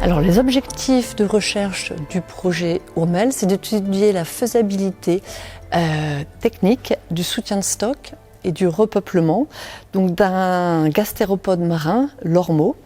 Alors les objectifs de recherche du projet Ourmel, c'est d'étudier la faisabilité technique du soutien de stock et du repeuplement donc d'un gastéropode marin, l'ormeau,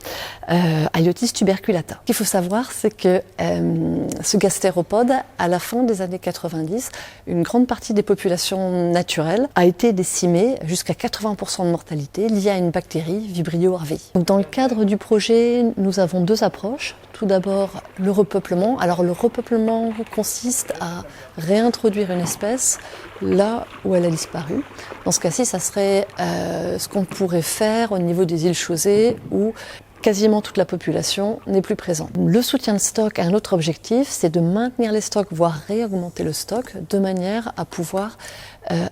Aiotis tuberculata. Ce qu'il faut savoir, c'est que ce gastéropode, à la fin des années 90, une grande partie des populations naturelles a été décimée, jusqu'à 80% de mortalité, liée à une bactérie, Vibrio arvei. Donc, dans le cadre du projet, nous avons deux approches. Tout d'abord, le repeuplement. Alors le repeuplement consiste à réintroduire une espèce là où elle a disparu. Dans ce cas-ci, ça serait ce qu'on pourrait faire au niveau des îles Chausey où quasiment toute la population n'est plus présente. Le soutien de stock a un autre objectif, c'est de maintenir les stocks, voire réaugmenter le stock, de manière à pouvoir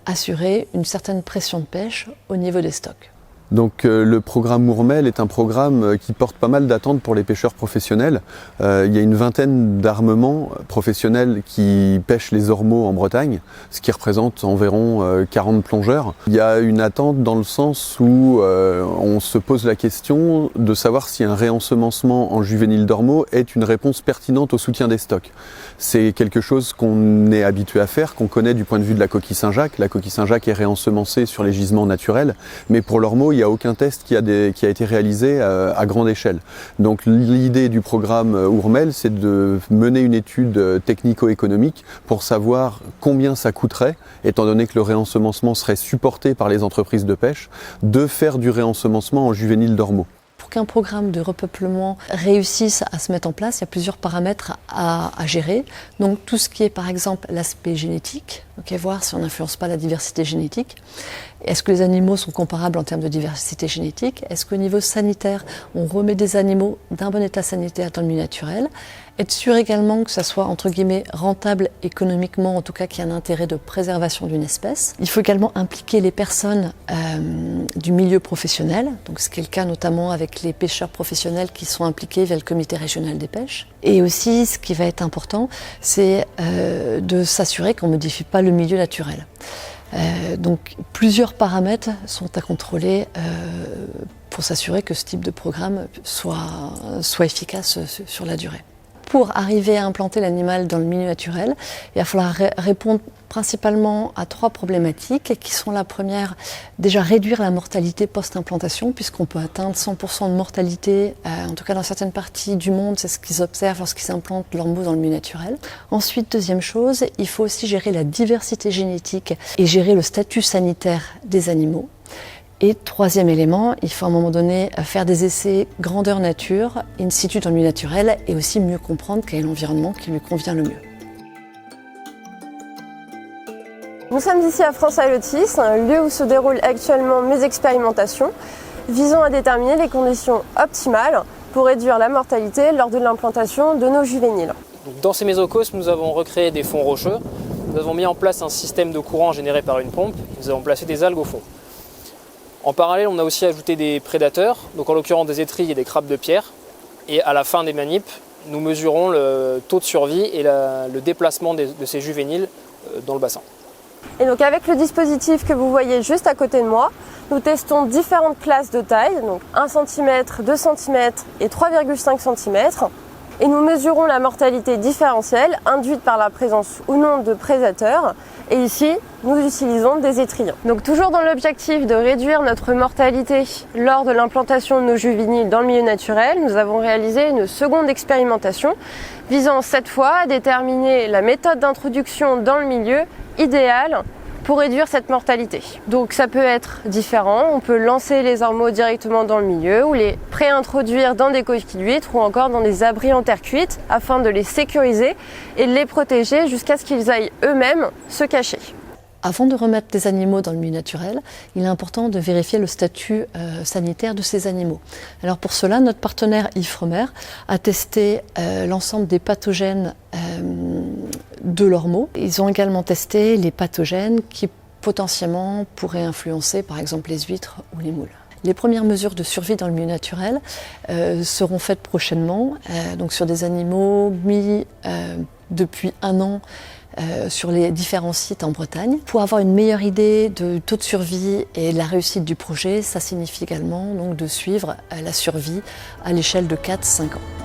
assurer une certaine pression de pêche au niveau des stocks. Donc le programme Ourmel est un programme qui porte pas mal d'attentes pour les pêcheurs professionnels. Il y a une vingtaine d'armements professionnels qui pêchent les ormeaux en Bretagne, ce qui représente environ 40 plongeurs. Il y a une attente dans le sens où on se pose la question de savoir si un réensemencement en juvénile d'ormeaux est une réponse pertinente au soutien des stocks. C'est quelque chose qu'on est habitué à faire, qu'on connaît du point de vue de la coquille Saint-Jacques. La coquille Saint-Jacques est réensemencée sur les gisements naturels, mais pour l'ormeau, il n'y a aucun test qui a été réalisé à grande échelle. Donc l'idée du programme Ourmel, c'est de mener une étude technico-économique pour savoir combien ça coûterait, étant donné que le réensemencement serait supporté par les entreprises de pêche, de faire du réensemencement en juvénile d'ormeaux. Pour qu'un programme de repeuplement réussisse à se mettre en place, il y a plusieurs paramètres à gérer. Donc tout ce qui est par exemple l'aspect génétique, voir si on n'influence pas la diversité génétique. Est-ce que les animaux sont comparables en termes de diversité génétique? Est-ce qu'au niveau sanitaire, on remet des animaux d'un bon état sanitaire dans le milieu naturel? Être sûr également que ça soit entre guillemets rentable économiquement, en tout cas qu'il y ait un intérêt de préservation d'une espèce. Il faut également impliquer les personnes du milieu professionnel, donc ce qui est le cas notamment avec les pêcheurs professionnels qui sont impliqués via le comité régional des pêches. Et aussi, ce qui va être important, c'est de s'assurer qu'on ne modifie pas le milieu naturel. Donc plusieurs paramètres sont à contrôler pour s'assurer que ce type de programme soit efficace sur la durée. Pour arriver à implanter l'animal dans le milieu naturel, il va falloir répondre principalement à trois problématiques qui sont la première, déjà réduire la mortalité post-implantation puisqu'on peut atteindre 100% de mortalité, en tout cas dans certaines parties du monde, c'est ce qu'ils observent lorsqu'ils implantent l'ormeau dans le milieu naturel. Ensuite, deuxième chose, il faut aussi gérer la diversité génétique et gérer le statut sanitaire des animaux. Et troisième élément, il faut à un moment donné faire des essais grandeur nature, in situ dans le milieu naturel et aussi mieux comprendre quel est l'environnement qui lui convient le mieux. Nous sommes ici à France Aiotis, un lieu où se déroulent actuellement mes expérimentations visant à déterminer les conditions optimales pour réduire la mortalité lors de l'implantation de nos juvéniles. Dans ces mésocosmes, nous avons recréé des fonds rocheux, nous avons mis en place un système de courant généré par une pompe, nous avons placé des algues au fond. En parallèle, on a aussi ajouté des prédateurs, donc en l'occurrence des étrilles et des crabes de pierre. Et à la fin des manips, nous mesurons le taux de survie et le déplacement de ces juvéniles dans le bassin. Et donc avec le dispositif que vous voyez juste à côté de moi, nous testons différentes classes de taille, donc 1 cm, 2 cm et 3,5 cm. Et nous mesurons la mortalité différentielle induite par la présence ou non de prédateurs. Et ici, nous utilisons des étrillons. Donc toujours dans l'objectif de réduire notre mortalité lors de l'implantation de nos juvéniles dans le milieu naturel, nous avons réalisé une seconde expérimentation visant cette fois à déterminer la méthode d'introduction dans le milieu idéale pour réduire cette mortalité. Donc ça peut être différent, on peut lancer les ormeaux directement dans le milieu ou les pré-introduire dans des coquilles d'huîtres ou encore dans des abris en terre cuite afin de les sécuriser et de les protéger jusqu'à ce qu'ils aillent eux-mêmes se cacher. Avant de remettre des animaux dans le milieu naturel, il est important de vérifier le statut sanitaire de ces animaux. Alors pour cela, notre partenaire Ifremer a testé l'ensemble des pathogènes de l'ormeau. Ils ont également testé les pathogènes qui potentiellement pourraient influencer par exemple les huîtres ou les moules. Les premières mesures de survie dans le milieu naturel seront faites prochainement, donc sur des animaux mis depuis 1 an sur les différents sites en Bretagne. Pour avoir une meilleure idée du taux de survie et de la réussite du projet, ça signifie également donc, de suivre la survie à l'échelle de 4-5 ans.